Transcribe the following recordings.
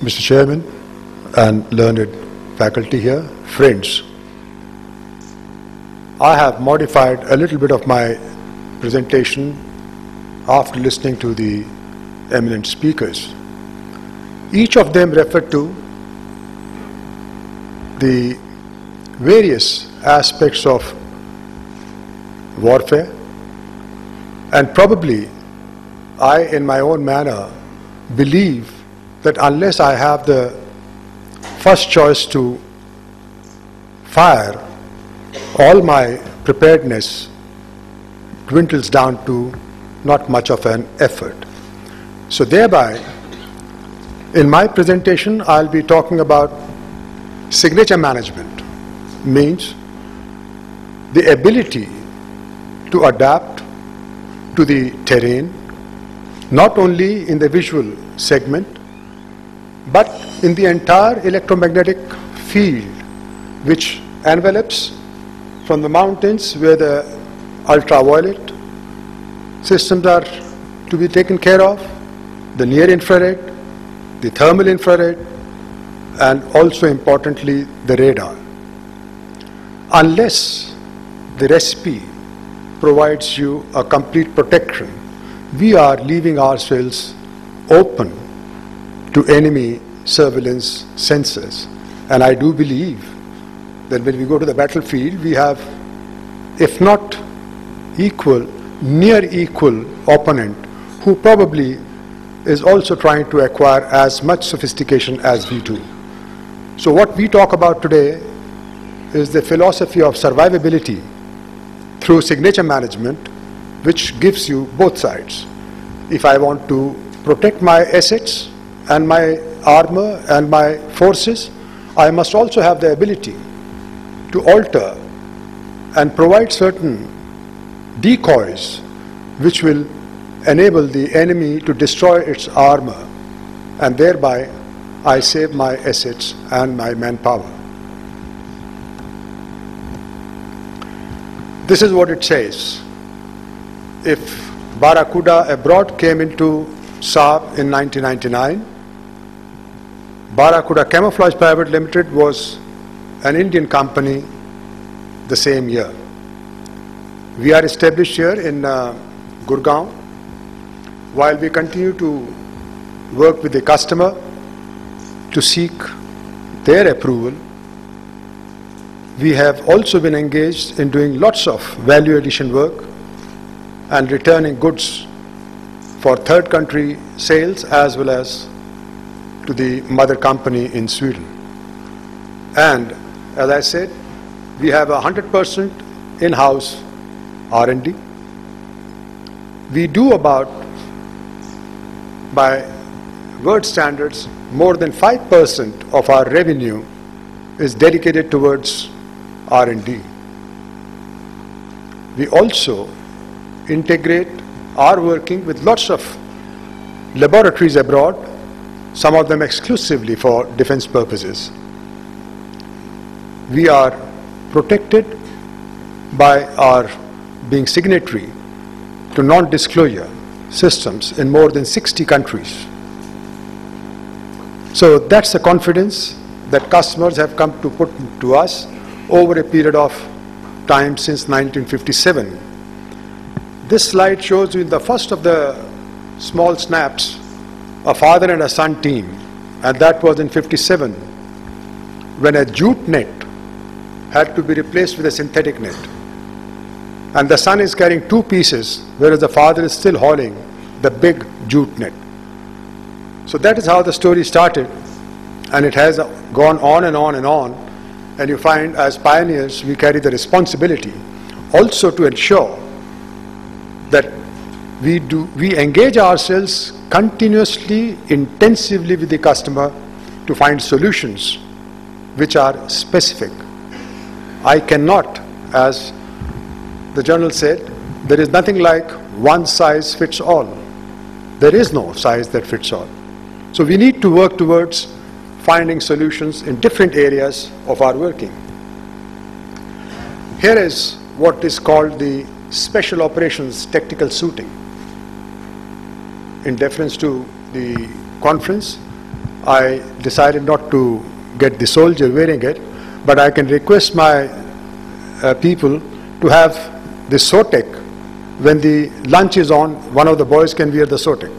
Mr. Chairman and learned faculty here, friends, I have modified a little bit of my presentation after listening to the eminent speakers. Each of them referred to the various aspects of warfare, and probably I, in my own manner, believe that unless I have the first choice to fire, all my preparedness dwindles down to not much of an effort. So thereby, in my presentation, I'll be talking about signature management, means the ability to adapt to the terrain, not only in the visual segment, but in the entire electromagnetic field which envelops from the mountains where the ultraviolet systems are to be taken care of, the near infrared, the thermal infrared, and also importantly the radar. Unless the recipe provides you a complete protection, we are leaving ourselves open to enemy surveillance sensors. And I do believe that when we go to the battlefield, we have, if not equal, near equal opponent who probably is also trying to acquire as much sophistication as we do. So what we talk about today is the philosophy of survivability through signature management, which gives you both sides. If I want to protect my assets and my armor and my forces, I must also have the ability to alter and provide certain decoys which will enable the enemy to destroy its armor, and thereby I save my assets and my manpower. This is what it says. If Barracuda Abroad came into Saab in 1999, Barracuda Camouflage Private Limited was an Indian company the same year. We are established here in Gurgaon. While we continue to work with the customer to seek their approval, we have also been engaged in doing lots of value addition work and returning goods for third country sales as well as to the mother company in Sweden. And as I said, we have 100% in-house R&D. We do about, by world standards, more than 5% of our revenue is dedicated towards R&D. We also integrate our working with lots of laboratories abroad, some of them exclusively for defense purposes. We are protected by our being signatory to non-disclosure systems in more than 60 countries. So that's the confidence that customers have come to put to us over a period of time since 1957. This slide shows you the first of the small snaps, a father and a son team, and that was in 57, when a jute net had to be replaced with a synthetic net. And the son is carrying two pieces, whereas the father is still hauling the big jute net. So that is how the story started, and it has gone on and on and on. And you find, as pioneers, we carry the responsibility also to ensure that we engage ourselves continuously, intensively with the customer to find solutions which are specific. I cannot, as the General said, there is nothing like one size fits all. There is no size that fits all. So we need to work towards finding solutions in different areas of our working. Here is what is called the Special Operations Tactical Suiting. In deference to the conference, I decided not to get the soldier wearing it, but I can request my people to have the Sotek. When the lunch is on, one of the boys can wear the Sotek.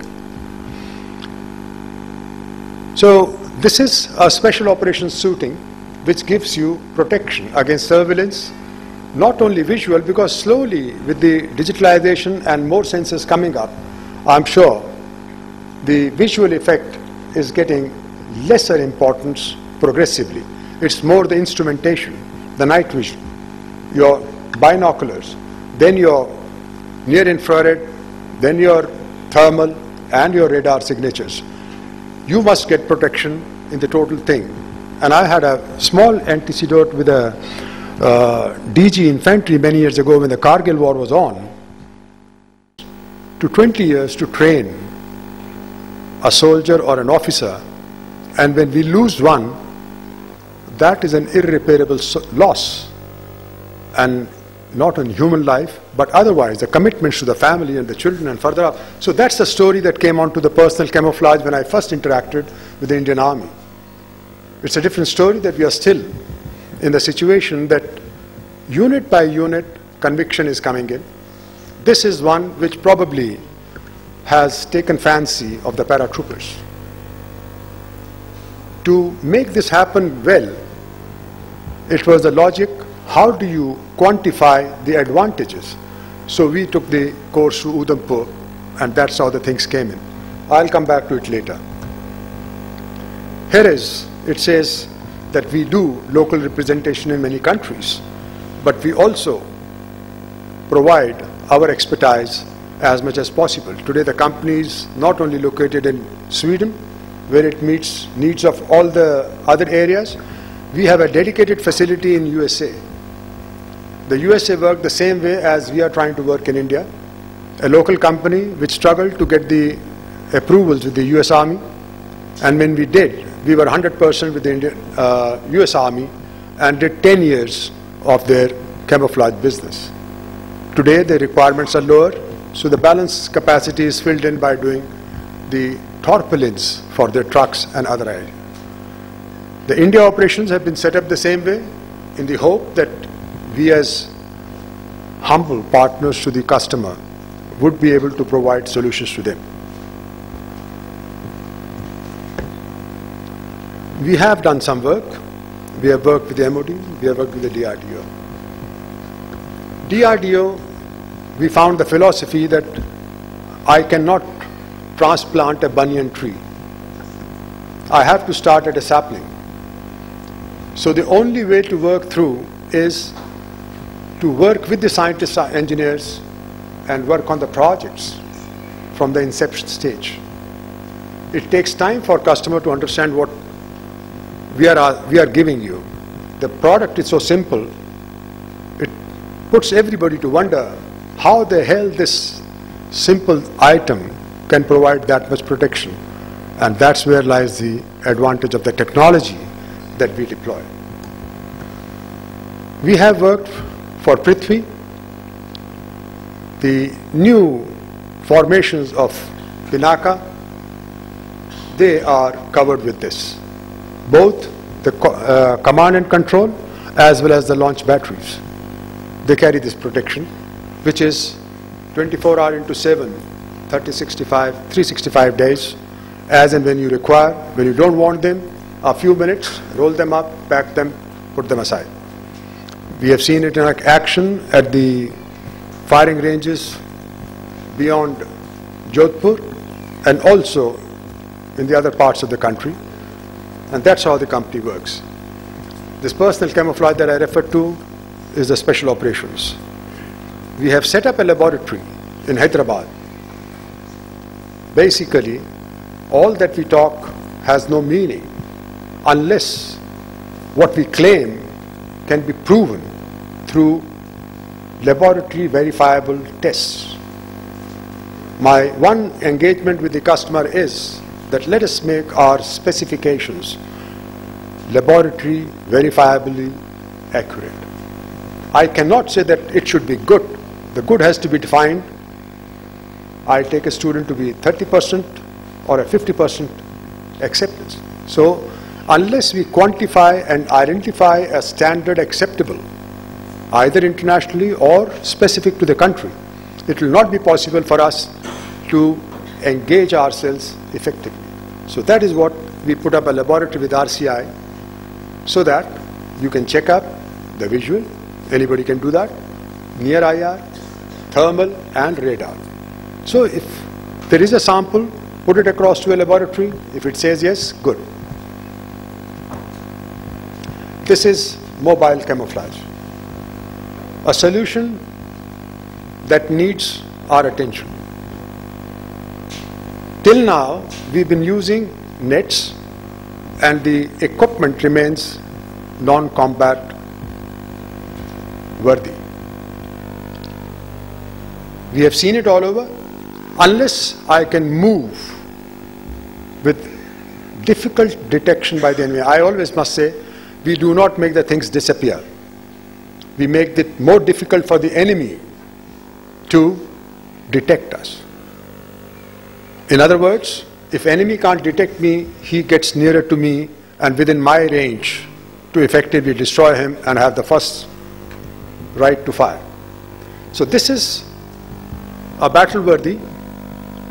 So this is a special operations suiting which gives you protection against surveillance, not only visual, because slowly with the digitalization and more sensors coming up, I'm sure the visual effect is getting lesser importance progressively. It's more the instrumentation, the night vision, your binoculars, then your near infrared, then your thermal and your radar signatures. You must get protection in the total thing. And I had a small anecdote with a DG infantry many years ago when the Kargil war was on. To 20 years to train a soldier or an officer, and when we lose one, that is an irreparable loss, and not on human life, but otherwise the commitments to the family and the children and further up. So that's the story that came onto the personal camouflage when I first interacted with the Indian Army. It's a different story that we are still in the situation that unit by unit conviction is coming in. This is one which probably has taken fancy of the paratroopers. To make this happen well, it was the logic, how do you quantify the advantages? So we took the course to Udhampur, and that's how the things came in. I'll come back to it later. Here it says that we do local representation in many countries, but we also provide our expertise as much as possible. Today the company is not only located in Sweden, where it meets needs of all the other areas, we have a dedicated facility in USA. The USA worked the same way as we are trying to work in India. A local company which struggled to get the approvals with the US Army, and when we did, we were 100% with the US Army and did 10 years of their camouflage business. Today the requirements are lower, so the balance capacity is filled in by doing the tarpaulins for their trucks and other areas. The India operations have been set up the same way, in the hope that we as humble partners to the customer would be able to provide solutions to them. We have done some work. We have worked with the MOD, we have worked with the DRDO. DRDO, we found the philosophy that I cannot transplant a banyan tree. I have to start at a sapling. So the only way to work through is to work with the scientists, engineers, and work on the projects from the inception stage. It takes time for customer to understand what we are giving you. The product is so simple, it puts everybody to wonder how the hell this simple item can provide that much protection. And that's where lies the advantage of the technology that we deploy. We have worked for Prithvi. The new formations of Pinaka, they are covered with this. Both the command and control as well as the launch batteries. They carry this protection, which is 24 hours into 7, 365 days, as and when you require. When you don't want them, a few minutes, roll them up, pack them, put them aside. We have seen it in action at the firing ranges beyond Jodhpur and also in the other parts of the country. And that's how the company works. This personal camouflage that I referred to is the special operations. We have set up a laboratory in Hyderabad. Basically, all that we talk has no meaning unless what we claim can be proven through laboratory verifiable tests. My one engagement with the customer is that let us make our specifications laboratory verifiably accurate. I cannot say that it should be good. The good has to be defined. I take a student to be 30% or a 50% acceptance. So unless we quantify and identify a standard acceptable, either internationally or specific to the country, it will not be possible for us to engage ourselves effectively. So that is what we put up a laboratory with RCI, so that you can check up the visual, anybody can do that, near IR, thermal and radar. So if there is a sample, put it across to a laboratory. If it says yes, good. This is mobile camouflage, a solution that needs our attention. Till now, we've been using nets and the equipment remains non-combat worthy. We have seen it all over. Unless I can move with difficult detection by the enemy, I always must say, we do not make the things disappear. We make it more difficult for the enemy to detect us. In other words, if enemy can't detect me, he gets nearer to me and within my range to effectively destroy him and have the first right to fire. So this is a battle-worthy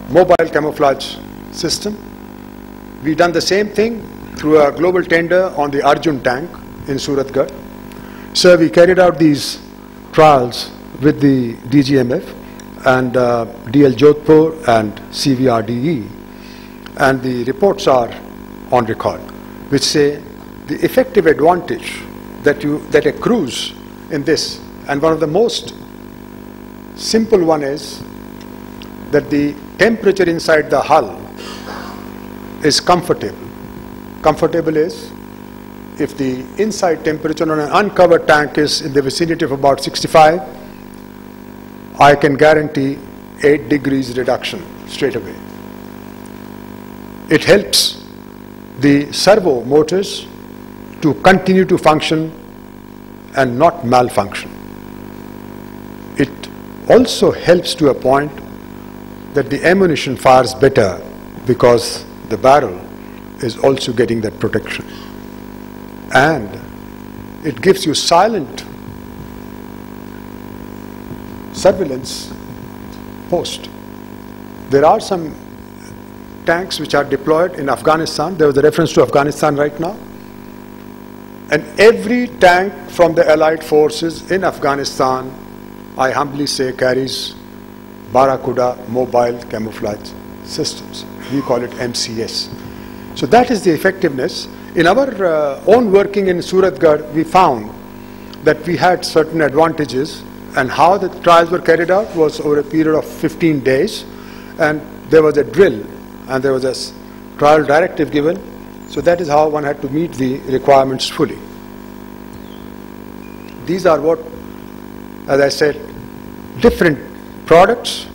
mobile camouflage system. We've done the same thing through a global tender on the Arjun tank in Suratgarh. So we carried out these trials with the DGMF and DL Jodhpur and CVRDE, and the reports are on record, which say the effective advantage that accrues in this, and one of the most simple one is that the temperature inside the hull is comfortable. Comfortable is if the inside temperature on an uncovered tank is in the vicinity of about 65, I can guarantee 8 degrees reduction straight away. It helps the servo motors to continue to function and not malfunction. It also helps to a point that the ammunition fires better because the barrel is also getting that protection. And it gives you silent surveillance post. There are some tanks which are deployed in Afghanistan. There was a reference to Afghanistan right now. And every tank from the Allied forces in Afghanistan, I humbly say, carries Barracuda mobile camouflage systems. We call it MCS. So that is the effectiveness. In our own working in Suratgarh, we found that we had certain advantages, and how the trials were carried out was over a period of 15 days, and there was a drill and there was a trial directive given. So that is how one had to meet the requirements fully. These are what, as I said, different products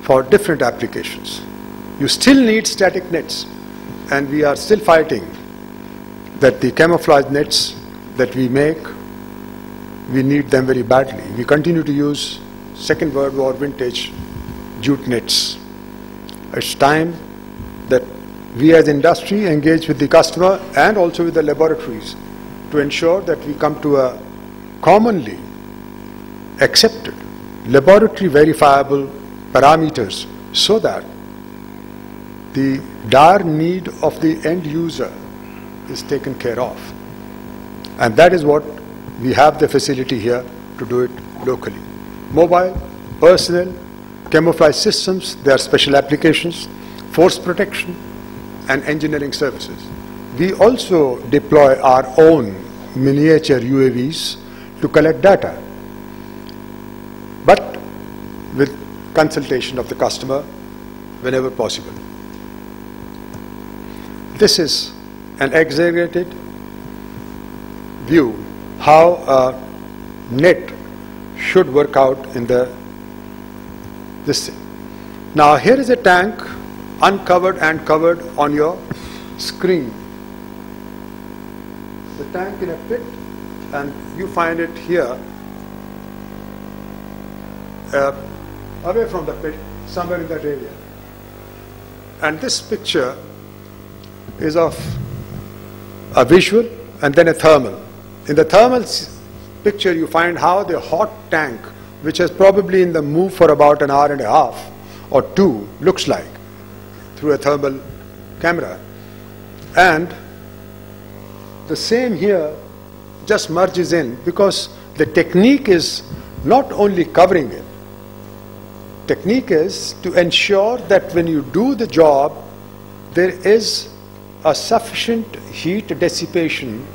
for different applications. You still need static nets, and we are still fighting that the camouflage nets that we make, we need them very badly. We continue to use Second World War vintage jute nets. It's time that we as industry engage with the customer and also with the laboratories to ensure that we come to a commonly accepted, laboratory verifiable parameters, so that the dire need of the end user is taken care of. And that is what we have the facility here to do it locally. Mobile, personnel, camouflage systems, there are special applications, force protection, and engineering services. We also deploy our own miniature UAVs to collect data, but with consultation of the customer whenever possible. This is an exaggerated view how a net should work out in this thing. Now here is a tank uncovered and covered on your screen. The tank in a pit, and you find it here away from the pit, somewhere in that area. And this picture is of a visual and then a thermal. In the thermal picture, you find how the hot tank, which is probably in the move for about an hour and a half or two, looks like through a thermal camera. And the same here just merges in, because the technique is not only covering it. Technique is to ensure that when you do the job, there is a sufficient heat dissipation,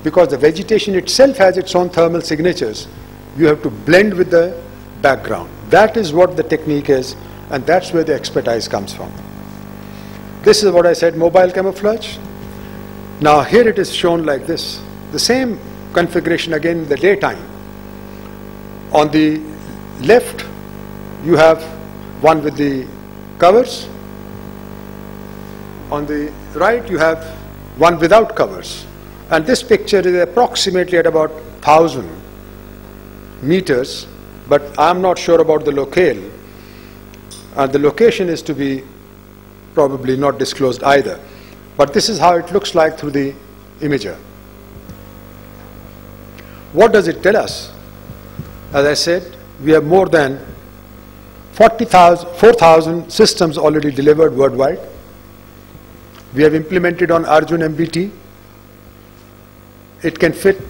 because the vegetation itself has its own thermal signatures. You have to blend with the background. That is what the technique is, and that's where the expertise comes from. This is what I said, mobile camouflage. Now here it is shown like this. The same configuration again in the daytime. On the left, you have one with the covers. On the right, you have one without covers. And this picture is approximately at about 1,000 meters, but I'm not sure about the locale. The location is to be probably not disclosed either. But this is how it looks like through the imager. What does it tell us? As I said, we have more than 4,000 systems already delivered worldwide. We have implemented on Arjun MBT. It can fit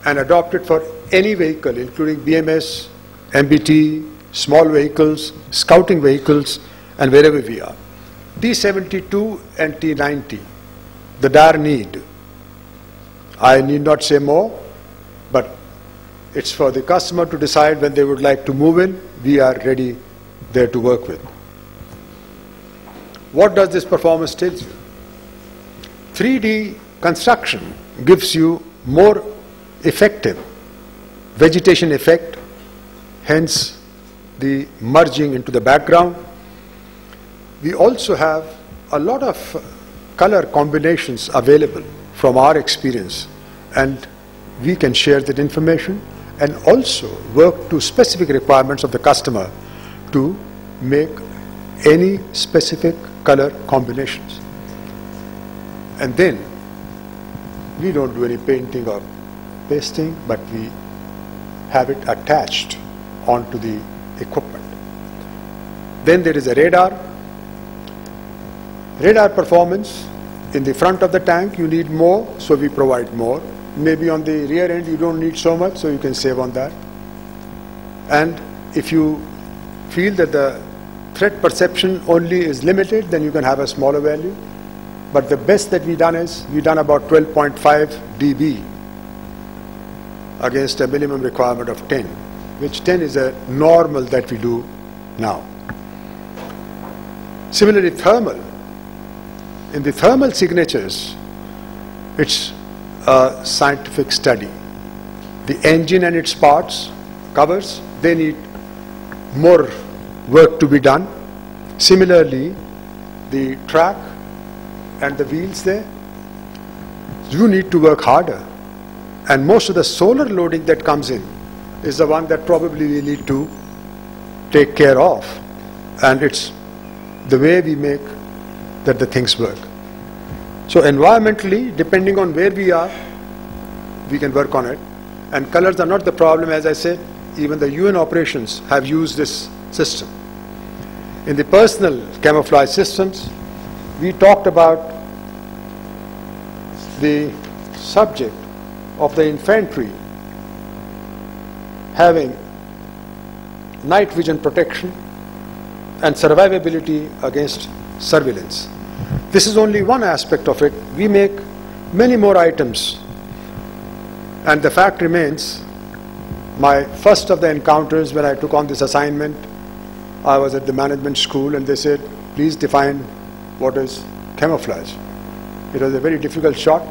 and adopt it for any vehicle, including BMS, MBT, small vehicles, scouting vehicles, and wherever we are. T72 and T90, the dire need. I need not say more, but it's for the customer to decide when they would like to move in. We are ready there to work with. What does this performance tell you? 3D construction gives you more effective vegetation effect, hence the merging into the background. We also have a lot of color combinations available from our experience, and we can share that information and also work to specific requirements of the customer to make any specific color combinations. And then we don't do any painting or pasting, but we have it attached onto the equipment. Then there is a radar. Radar performance in the front of the tank, you need more, so we provide more. Maybe on the rear end, you don't need so much, so you can save on that. And if you feel that the threat perception only is limited, then you can have a smaller value. But the best that we've done is, we've done about 12.5 dB against a minimum requirement of 10, which 10 is a normal that we do now. Similarly, thermal. In the thermal signatures, it's a scientific study. The engine and its parts, covers, they need more work to be done. Similarly, the track and the wheels there, you need to work harder. And most of the solar loading that comes in is the one that probably we need to take care of. And it's the way we make that the things work. So environmentally, depending on where we are, we can work on it. And colors are not the problem, as I said. Even the UN operations have used this system. In the personal camouflage systems, we talked about the subject of the infantry having night vision protection and survivability against surveillance. This is only one aspect of it. We make many more items. And the fact remains, my first of the encounters when I took on this assignment, I was at the management school and they said, please define what is camouflage. It was a very difficult shot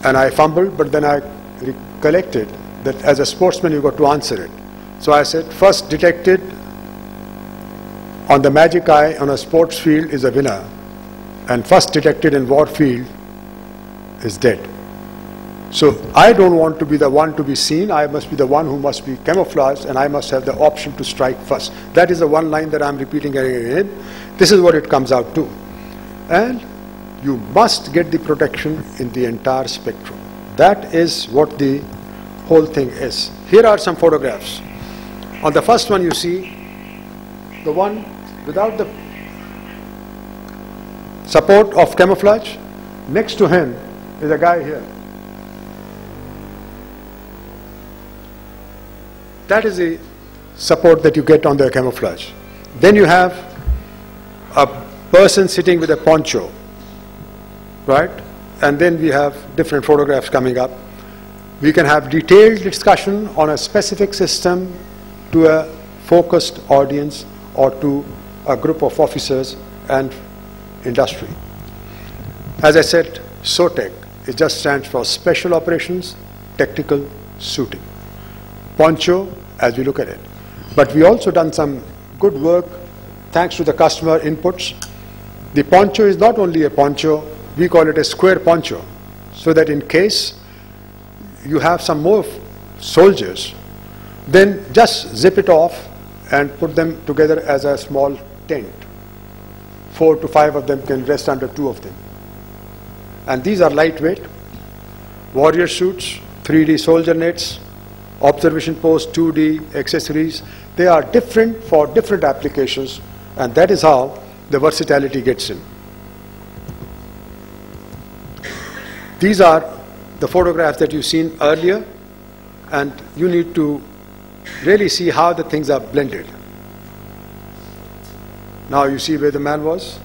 and I fumbled, but then I recollected that as a sportsman you got to answer it. So I said, first detected on the magic eye on a sports field is a winner, and first detected in war field is dead. So I don't want to be the one to be seen. I must be the one who must be camouflaged, and I must have the option to strike first. That is the one line that I'm repeating again and again. This is what it comes out to. And you must get the protection in the entire spectrum. That is what the whole thing is. Here are some photographs. On the first one you see the one without the support of camouflage. Next to him is a guy here. That is the support that you get on the camouflage. Then you have a person sitting with a poncho, right? And then we have different photographs coming up. We can have detailed discussion on a specific system to a focused audience or to a group of officers and industry. As I said, SOTEC, it just stands for Special Operations Tactical Suiting. Poncho, as we look at it. But we also done some good work thanks to the customer inputs. The poncho is not only a poncho, we call it a square poncho, so that in case you have some more soldiers, then just zip it off and put them together as a small tent. 4 to 5 of them can rest under 2 of them. And these are lightweight, warrior suits, 3D soldier nets, observation posts, 2D accessories. They are different for different applications, and that is how the versatility gets in. These are the photographs that you've seen earlier, and you need to really see how the things are blended. Now you see where the man was,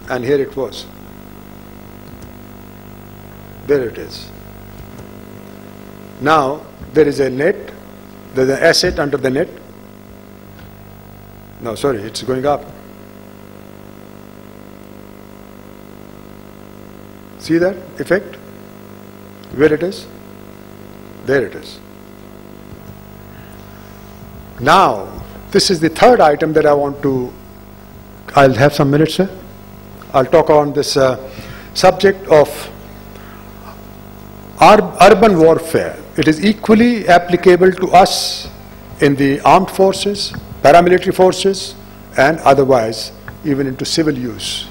and here it was. There it is. Now there is a net, there's an asset under the net. No, sorry, it's going up. See that effect? Where it is? There it is. Now, this is the third item that I want to, I'll have some minutes, sir. I'll talk on this subject of urban warfare. It is equally applicable to us in the armed forces, paramilitary forces, and otherwise even into civil use.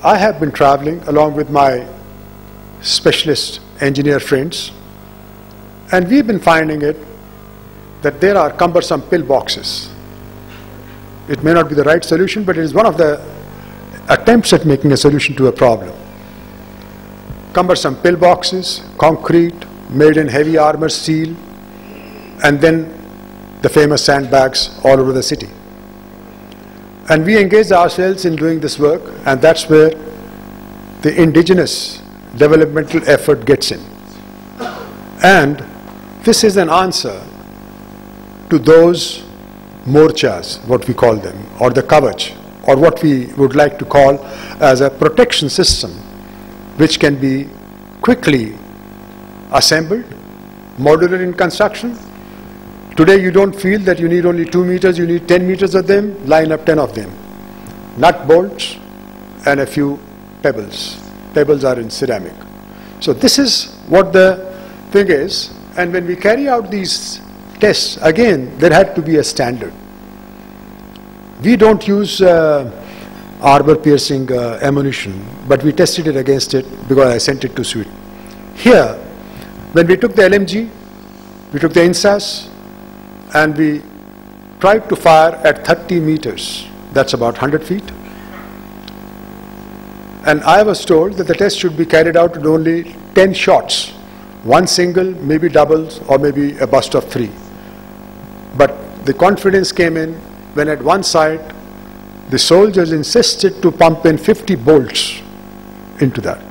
I have been traveling along with my specialist engineer friends, and we've been finding it that there are cumbersome pillboxes. It may not be the right solution, but it is one of the attempts at making a solution to a problem. Cumbersome pillboxes, concrete, made in heavy armor steel, and then the famous sandbags all over the city. And we engaged ourselves in doing this work, and that's where the indigenous developmental effort gets in. And this is an answer to those morchas, what we call them, or the kavach, or what we would like to call as a protection system, which can be quickly assembled, modular in construction. Today you don't feel that you need only 2 meters, you need 10 meters of them, line up 10 of them. Nut bolts and a few pebbles. Pebbles are in ceramic. So this is what the thing is, and when we carry out these tests, again, there had to be a standard. We don't use armor-piercing ammunition, but we tested it against it because I sent it to Sweden. Here, when we took the LMG, we took the INSAS, and we tried to fire at 30 meters. That's about 100 feet. And I was told that the test should be carried out with only 10 shots. 1 single, maybe doubles, or maybe a burst of 3. But the confidence came in when at one site, the soldiers insisted to pump in 50 bolts into that.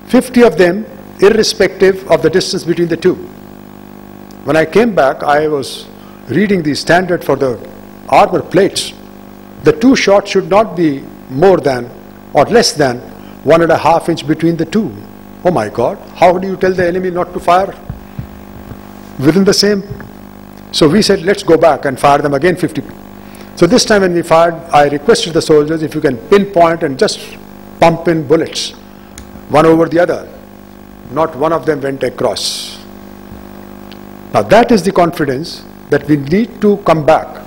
50 of them, irrespective of the distance between the two. When I came back, I was reading the standard for the armor plates. The 2 shots should not be more than or less than 1.5 inches between the two. Oh my God, how do you tell the enemy not to fire within the same? So we said, let's go back and fire them again 50. So this time when we fired, I requested the soldiers if you can pinpoint and just pump in bullets, one over the other. Not one of them went across. Now that is the confidence that we need to come back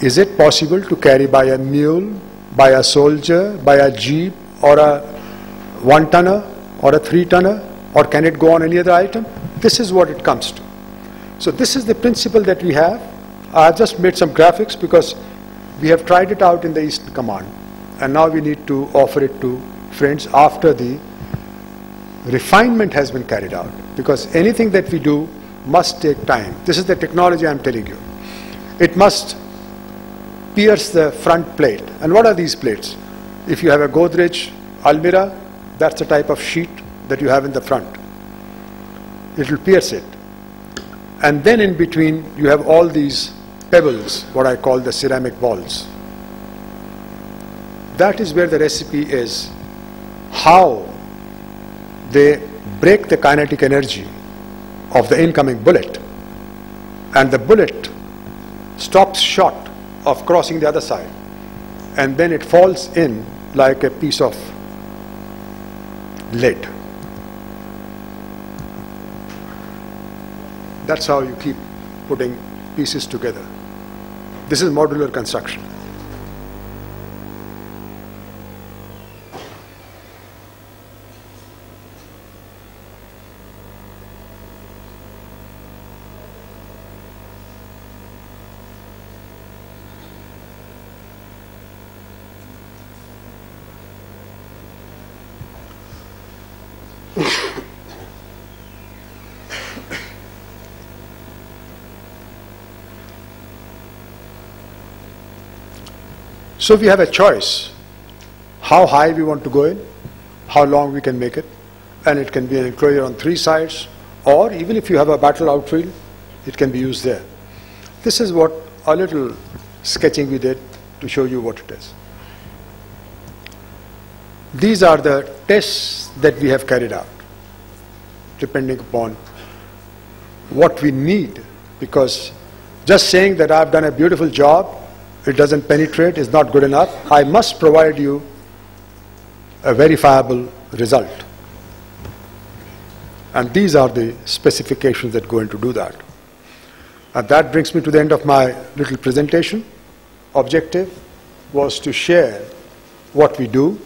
Is it possible to carry by a mule, by a soldier, by a jeep, or a 1-tonner, or a 3-tonner, or can it go on any other item? This is what it comes to. So this is the principle that we have. I have just made some graphics because we have tried it out in the Eastern Command, and now we need to offer it to friends after the refinement has been carried out, because anything that we do must take time. This is the technology I am telling you. It must pierce the front plate. And what are these plates? If you have a Godrej Almirah, that's the type of sheet that you have in the front. It will pierce it. And then in between you have all these pebbles, what I call the ceramic balls. That is where the recipe is, how they break the kinetic energy of the incoming bullet, and the bullet stops short of crossing the other side, and then it falls in like a piece of lead. That's how you keep putting pieces together. This is modular construction. So we have a choice how high we want to go in, how long we can make it, and it can be an enclosure on 3 sides, or even if you have a battle outfield, it can be used there. This is what a little sketching we did to show you what it is. These are the tests that we have carried out, depending upon what we need, because just saying that I've done a beautiful job, it doesn't penetrate, is not good enough. I must provide you a verifiable result. And these are the specifications that go into do that. And that brings me to the end of my little presentation. Objective was to share what we do.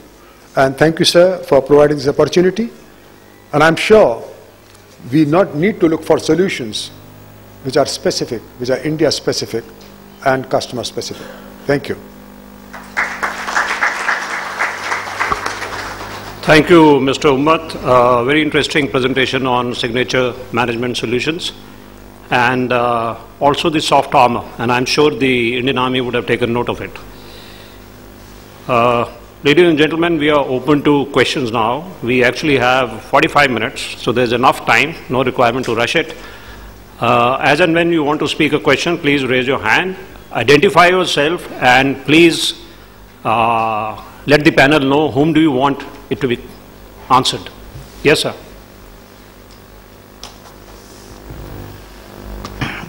And thank you, sir, for providing this opportunity. And I'm sure we not need to look for solutions which are specific, which are India specific and customer specific. Thank you. Thank you, Mr. Ummat. Very interesting presentation on signature management solutions, and also the soft armor, and I'm sure the Indian Army would have taken note of it. Ladies and gentlemen, we are open to questions now. We actually have 45 minutes, so there's enough time, no requirement to rush it. As and when you want to speak a question, please raise your hand, identify yourself, and please let the panel know whom do you want it to be answered. Yes, sir.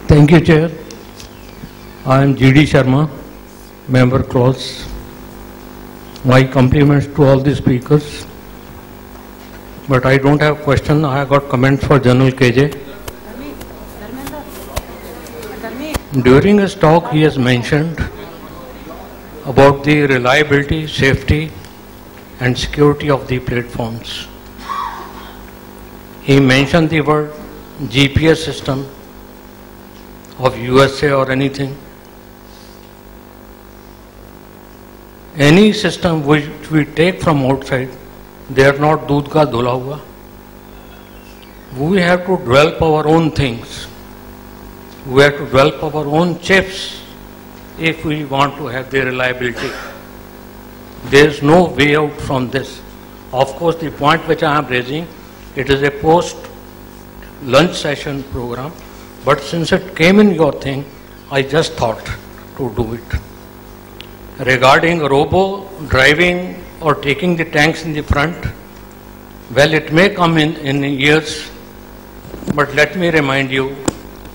Thank you, Chair. I am G.D. Sharma, member clause. My compliments to all the speakers. But I don't have question. I have got comments for General KJ. During his talk, he has mentioned about the reliability, safety, and security of the platforms. He mentioned the word GPS system of USA or anything. Any system which we take from outside, they are not doodh ka dhula hua. We have to develop our own things. We have to develop our own chips if we want to have the reliability. There is no way out from this. Of course, the point which I am raising, it is a post-lunch session program, but since it came in your thing, I just thought to do it. Regarding robo driving or taking the tanks in the front, well, it may come in years, but let me remind you,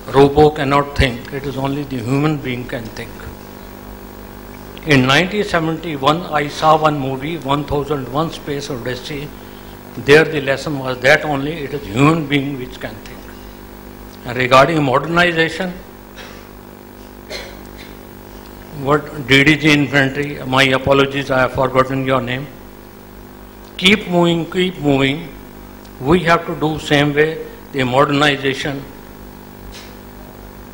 robo cannot think. It is only the human being can think. In 1971, I saw one movie, 1001 Space Odyssey. There the lesson was that only it is human being which can think. And regarding modernization, what DDG Infantry, my apologies, I have forgotten your name. Keep moving, keep moving. We have to do same way the modernization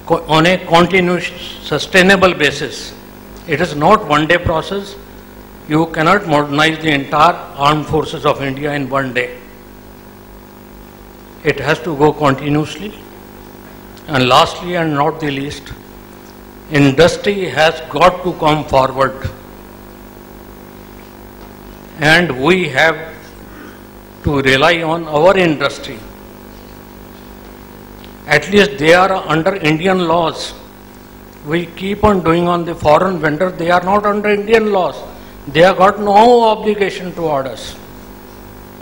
on a continuous, sustainable basis. It is not one-day process. You cannot modernize the entire armed forces of India in one day. It has to go continuously. And lastly and not the least, industry has got to come forward. And we have to rely on our industry. At least they are under Indian laws. We keep on doing on the foreign vendors, they are not under Indian laws. They have got no obligation toward us.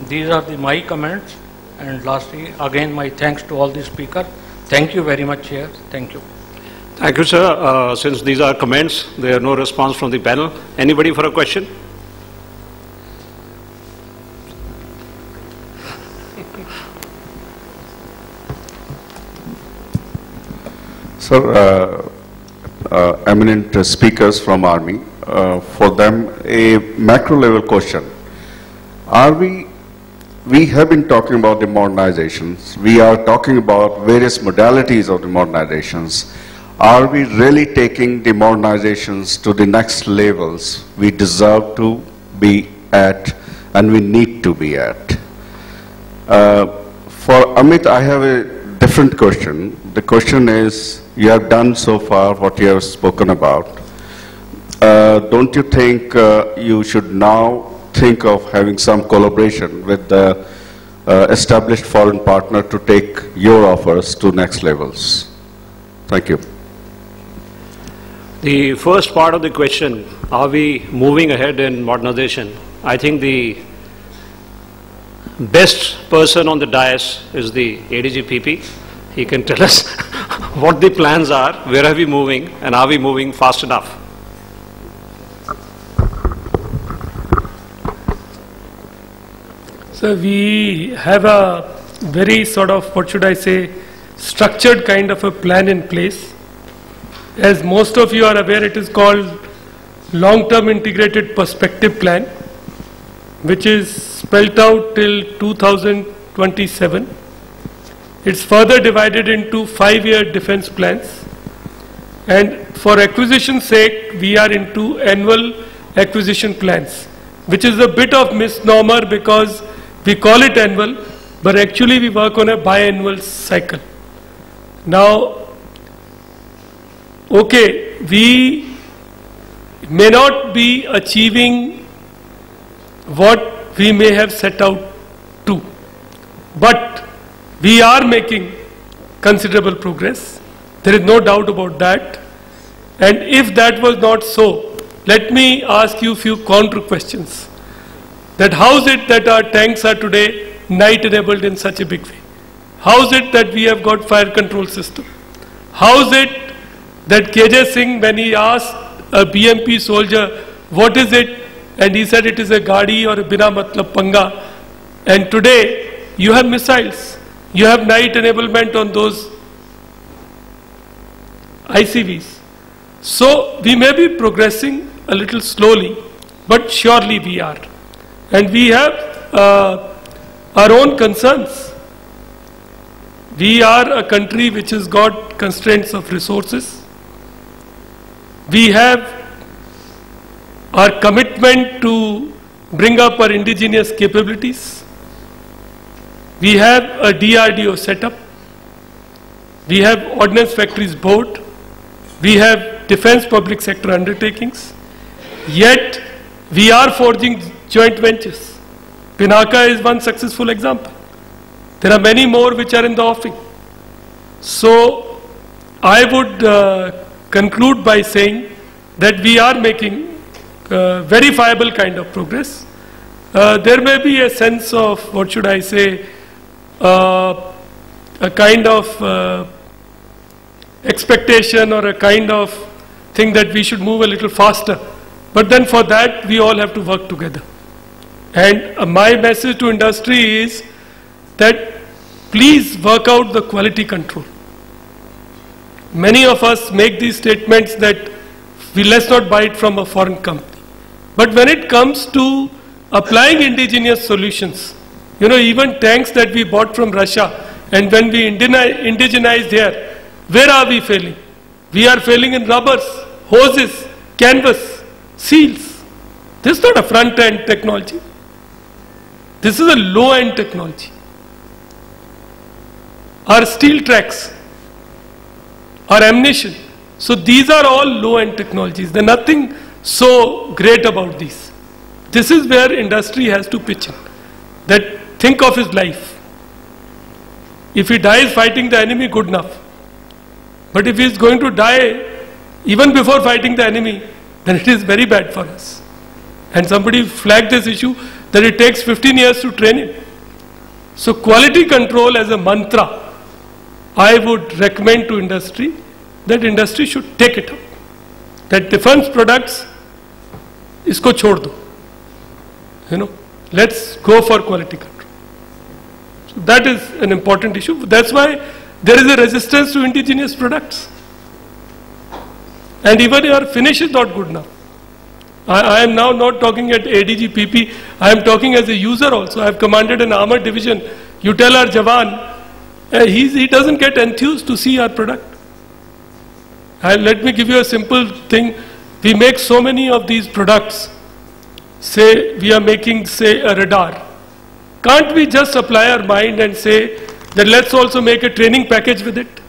These are my comments. And lastly, again, my thanks to all the speakers. Thank you very much, Chair. Thank you. Thank you, sir. Since these are comments, there are no response from the panel. Anybody for a question? Sir, eminent speakers from Army, for them a macro level question. We have been talking about the modernizations. We are talking about various modalities of the modernizations. Are we really taking the modernizations to the next levels we deserve to be at and we need to be at? For Amit, I have a different question. The question is, you have done so far what you have spoken about. Don't you think you should now think of having some collaboration with the established foreign partner to take your offers to next levels? Thank you. The first part of the question, are we moving ahead in modernization? I think the best person on the dais is the ADG-PP. He can tell us what the plans are, where are we moving, and are we moving fast enough? So we have a very sort of, what should I say, structured kind of a plan in place. As most of you are aware, it is called Long-Term Integrated Perspective Plan, which is spelled out till 2027. It's further divided into 5-year defense plans. And for acquisition's sake, we are into annual acquisition plans, which is a bit of misnomer because we call it annual, but actually we work on a biannual cycle. Now, okay, we may not be achieving what we may have set out to, but we are making considerable progress. There is no doubt about that. And if that was not so, let me ask you a few counter questions. That how is it that our tanks are today night enabled in such a big way? How is it that we have got fire control system? How is it that KJ Singh, when he asked a BMP soldier, what is it? And he said it is a gadi or a bina matlab panga. And today you have missiles. You have night enablement on those ICVs. So we may be progressing a little slowly, but surely we are. And we have our own concerns. We are a country which has got constraints of resources. We have our commitment to bring up our indigenous capabilities. We have a DRDO setup. We have Ordnance Factories Board. We have defense public sector undertakings. Yet, we are forging joint ventures. Pinaka is one successful example. There are many more which are in the offing. So, I would conclude by saying that we are making verifiable kind of progress. There may be a sense of, what should I say, a kind of expectation or a kind of thing that we should move a little faster. But then for that, we all have to work together. And my message to industry is that please work out the quality control. Many of us make these statements that let's not buy it from a foreign company. But when it comes to applying indigenous solutions, even tanks that we bought from Russia, and when we indigenized here, where are we failing? We are failing in rubbers, hoses, canvas, seals. This is not a front-end technology. This is a low-end technology. Our steel tracks, our ammunition. So these are all low-end technologies. There's nothing so great about these. This is where industry has to pitch in. That think of his life. If he dies fighting the enemy, good enough. But if he is going to die even before fighting the enemy, then it is very bad for us. And somebody flagged this issue that it takes 15 years to train him. So quality control as a mantra, I would recommend to industry that industry should take it up. That defense products, isko chhod do. Let's go for quality control. So that is an important issue. That's why there is a resistance to indigenous products. And even your finish is not good enough. I am now not talking at ADG PP, I am talking as a user also. I have commanded an armored division. You tell our Jawan, he doesn't get enthused to see our product. Let me give you a simple thing. We make so many of these products. Say we are making, say, a radar. Can't we just apply our mind and say that let's also make a training package with it,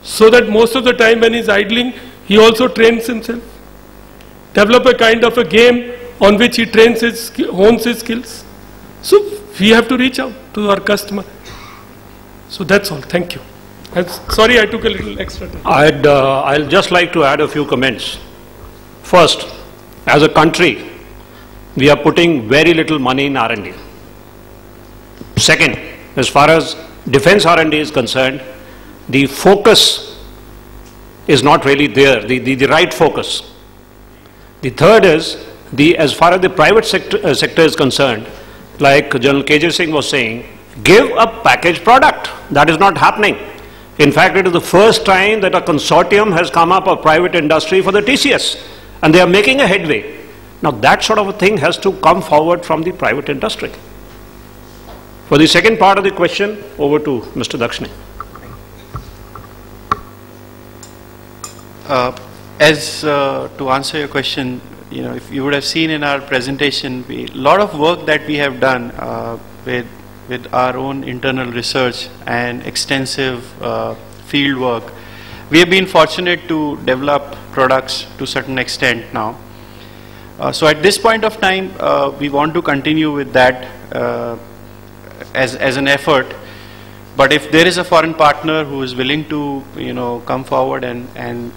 so that most of the time when he's idling, he also trains himself. Develop a kind of a game on which he trains hones his skills. So we have to reach out to our customer. So that's all. Thank you. Sorry I took a little extra time. I'll just like to add a few comments. First, as a country, we are putting very little money in R&D. Second, as far as defense R&D is concerned, the focus is not really there, the right focus. The third is, as far as the private sector is concerned, like General KJ Singh was saying, give a packaged product. That is not happening. In fact, it is the first time that a consortium has come up of private industry for the TCS, and they are making a headway. Now that sort of a thing has to come forward from the private industry. For the second part of the question, over to Mr. Dakshini. To answer your question, if you would have seen in our presentation, a lot of work that we have done with our own internal research and extensive field work, we have been fortunate to develop products to a certain extent now. So at this point of time, we want to continue with that as an effort. But if there is a foreign partner who is willing to, come forward and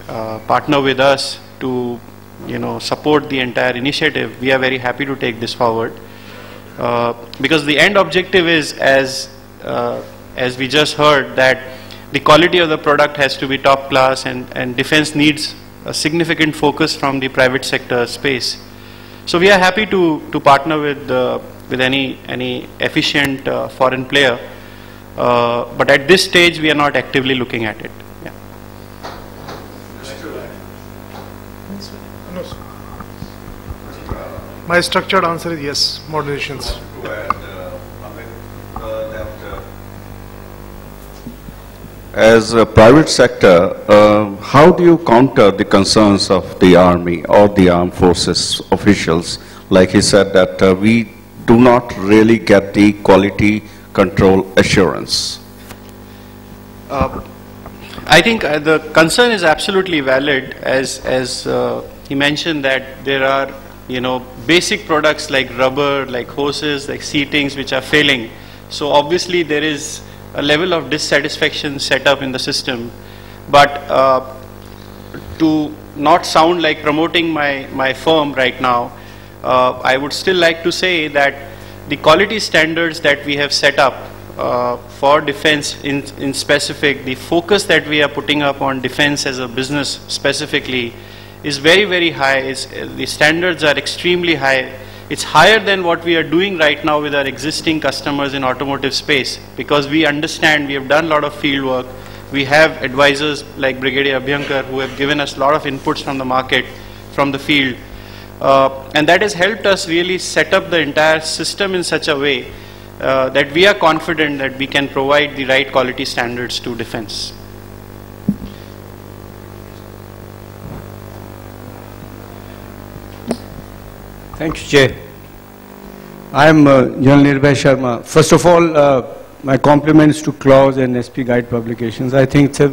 partner with us to, support the entire initiative, we are very happy to take this forward. Because the end objective is, as we just heard, that the quality of the product has to be top class, and defense needs a significant focus from the private sector space. So we are happy to partner with any efficient foreign player. But at this stage, we are not actively looking at it. Yeah. My structured answer is yes, modernizations. As a private sector, how do you counter the concerns of the army or the armed forces officials? Like he said that we do not really get the quality control assurance. I think the concern is absolutely valid, as he mentioned that there are basic products like rubber, like hoses, like seatings which are failing. So obviously there is a level of dissatisfaction set up in the system. But to not sound like promoting my firm right now, I would still like to say that the quality standards that we have set up for defense in specific, the focus that we are putting up on defense as a business specifically is very, very high. The standards are extremely high. It's higher than what we are doing right now with our existing customers in automotive space, because we understand, we have done a lot of field work. We have advisors like Brigadier Abhyankar who have given us a lot of inputs from the market from the field. And that has helped us really set up the entire system in such a way that we are confident that we can provide the right quality standards to defense. Thank you, Chair. I am General Nirbhay Sharma. First of all, my compliments to Claus and SP Guide Publications. I think it's a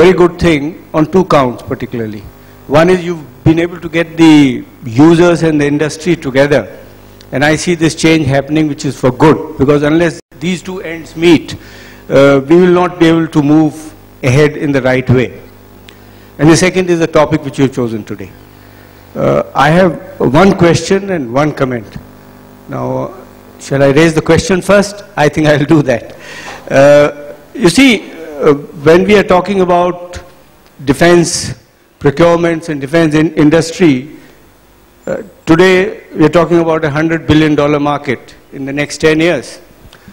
very good thing on two counts particularly. One is you've been able to get the users and the industry together. And I see this change happening, which is for good, because unless these two ends meet, we will not be able to move ahead in the right way. And the second is the topic which you have chosen today. I have one question and one comment. Now, shall I raise the question first? I think I'll do that. You see, when we are talking about defense procurements and defense industry, today we are talking about a $100 billion market in the next 10 years.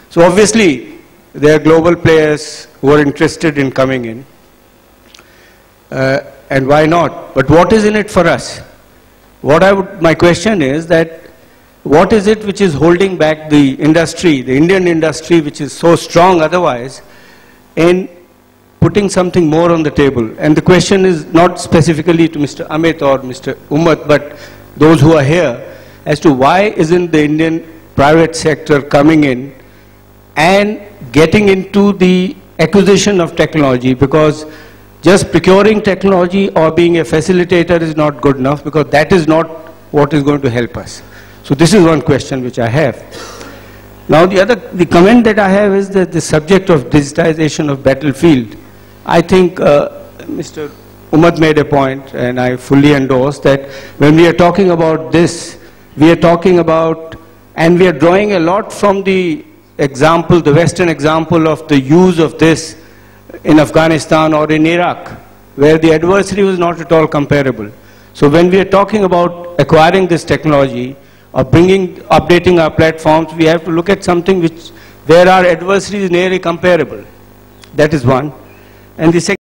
So obviously, there are global players who are interested in coming in. And why not? But what is in it for us? My question is that what is it which is holding back the industry, the Indian industry, which is so strong otherwise, in putting something more on the table? And the question is not specifically to Mr. Amit or Mr. Ummat, but those who are here, as to why isn't the Indian private sector coming in and getting into the acquisition of technology? Because just procuring technology or being a facilitator is not good enough, because that is not what is going to help us. So this is one question which I have. Now the comment that I have is that the subject of digitization of battlefield, I think Mr. Ummat made a point, and I fully endorse that when we are talking about this, we are talking about, and we are drawing a lot from the example, the Western example of the use of this in Afghanistan or in Iraq, where the adversary was not at all comparable. So when we are talking about acquiring this technology or updating our platforms, we have to look at something where our adversary is nearly comparable. That is one. And the second